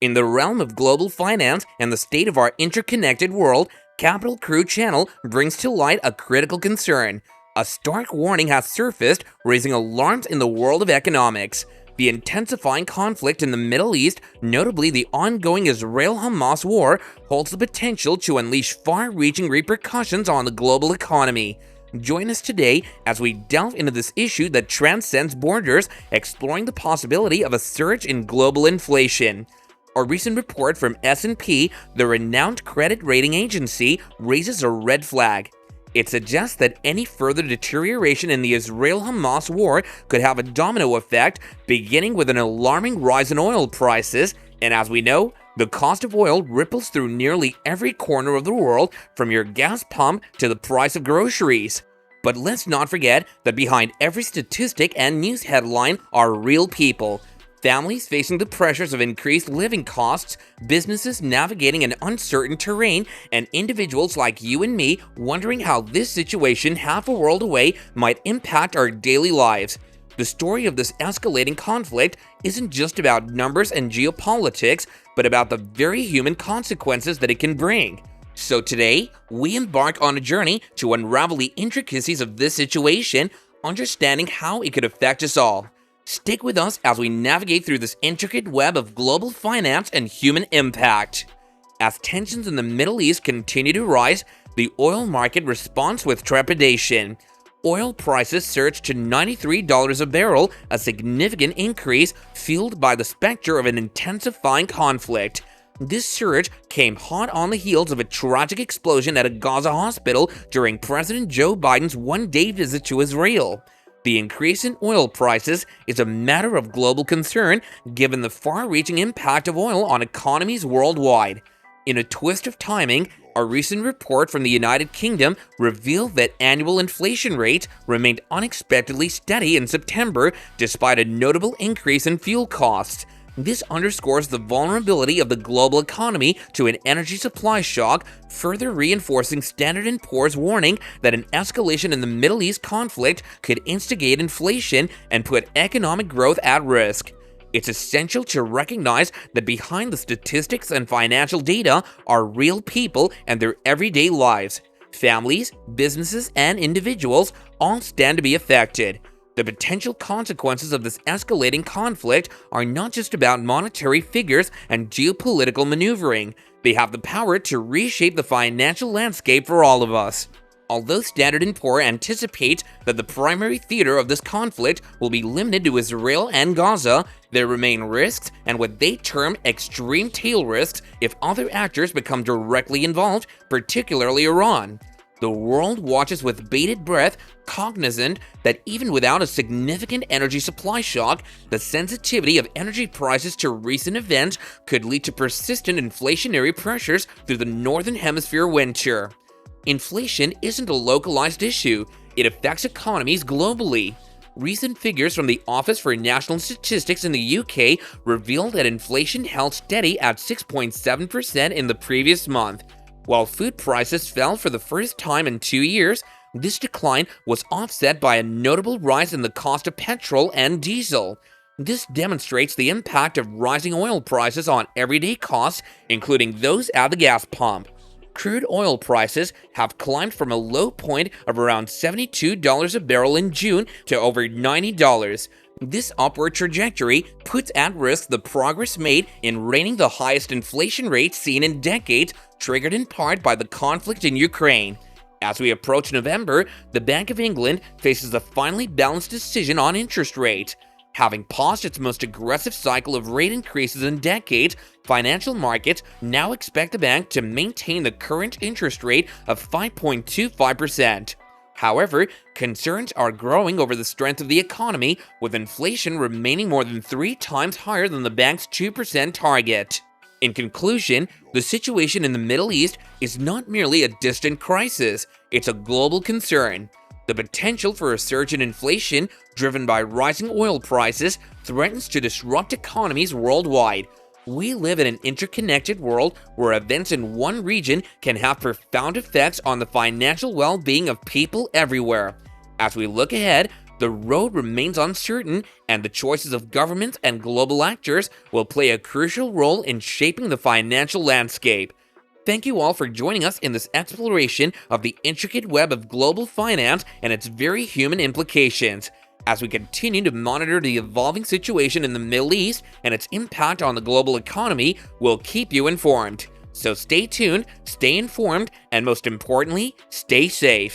In the realm of global finance and the state of our interconnected world, Capital Crew Channel brings to light a critical concern. A stark warning has surfaced, raising alarms in the world of economics. The intensifying conflict in the Middle East, notably the ongoing Israel-Hamas war, holds the potential to unleash far-reaching repercussions on the global economy. Join us today as we delve into this issue that transcends borders, exploring the possibility of a surge in global inflation. A recent report from S&P, the renowned credit rating agency, raises a red flag. It suggests that any further deterioration in the Israel-Hamas war could have a domino effect, beginning with an alarming rise in oil prices, and as we know, the cost of oil ripples through nearly every corner of the world, from your gas pump to the price of groceries. But let's not forget that behind every statistic and news headline are real people. Families facing the pressures of increased living costs, businesses navigating an uncertain terrain, and individuals like you and me wondering how this situation half a world away might impact our daily lives. The story of this escalating conflict isn't just about numbers and geopolitics, but about the very human consequences that it can bring. So today, we embark on a journey to unravel the intricacies of this situation, understanding how it could affect us all. Stick with us as we navigate through this intricate web of global finance and human impact. As tensions in the Middle East continue to rise, the oil market responds with trepidation. Oil prices surged to $93 a barrel, a significant increase fueled by the specter of an intensifying conflict. This surge came hot on the heels of a tragic explosion at a Gaza hospital during President Joe Biden's one-day visit to Israel. The increase in oil prices is a matter of global concern, given the far-reaching impact of oil on economies worldwide. In a twist of timing, a recent report from the United Kingdom revealed that annual inflation rates remained unexpectedly steady in September, despite a notable increase in fuel costs. This underscores the vulnerability of the global economy to an energy supply shock, further reinforcing Standard & Poor's warning that an escalation in the Middle East conflict could instigate inflation and put economic growth at risk. It's essential to recognize that behind the statistics and financial data are real people and their everyday lives. Families, businesses, and individuals all stand to be affected. The potential consequences of this escalating conflict are not just about monetary figures and geopolitical maneuvering. They have the power to reshape the financial landscape for all of us. Although Standard & Poor anticipates that the primary theater of this conflict will be limited to Israel and Gaza, there remain risks and what they term extreme tail risks if other actors become directly involved, particularly Iran. The world watches with bated breath, cognizant that even without a significant energy supply shock, the sensitivity of energy prices to recent events could lead to persistent inflationary pressures through the Northern Hemisphere winter. Inflation isn't a localized issue, it affects economies globally. Recent figures from the Office for National Statistics in the UK revealed that inflation held steady at 6.7% in the previous month. While food prices fell for the first time in 2 years, this decline was offset by a notable rise in the cost of petrol and diesel. This demonstrates the impact of rising oil prices on everyday costs, including those at the gas pump. Crude oil prices have climbed from a low point of around $72 a barrel in June to over $90. This upward trajectory puts at risk the progress made in reining the highest inflation rate seen in decades, triggered in part by the conflict in Ukraine. As we approach November, the Bank of England faces a finely balanced decision on interest rates. Having paused its most aggressive cycle of rate increases in decades, financial markets now expect the bank to maintain the current interest rate of 5.25%. However, concerns are growing over the strength of the economy, with inflation remaining more than 3 times higher than the bank's 2% target. In conclusion, the situation in the Middle East is not merely a distant crisis, it's a global concern. The potential for a surge in inflation, driven by rising oil prices, threatens to disrupt economies worldwide. We live in an interconnected world where events in one region can have profound effects on the financial well-being of people everywhere. As we look ahead, The road remains uncertain, and the choices of governments and global actors will play a crucial role in shaping the financial landscape. Thank you all for joining us in this exploration of the intricate web of global finance and its very human implications. As we continue to monitor the evolving situation in the Middle East and its impact on the global economy, we'll keep you informed. So stay tuned, stay informed, and most importantly, stay safe.